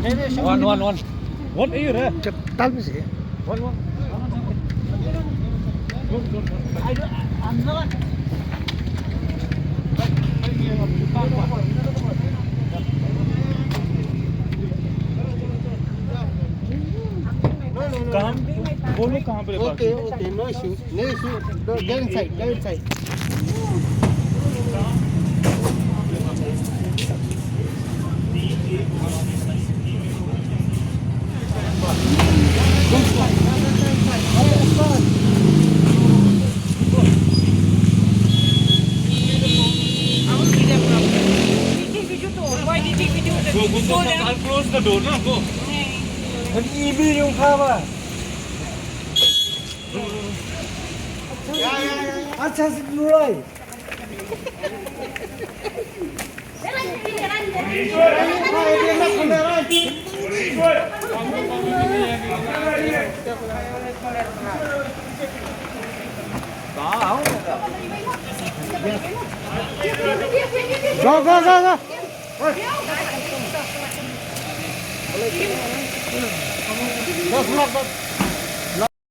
One. What are you there? Tell me, see. One. I'm not. कहाँ बोलो कहाँ पे? Okay, no issue. Go inside. Go. I'll close the door. No, go. Ibi yung kawa. अच्छा से लुढ़ाई go. Just lock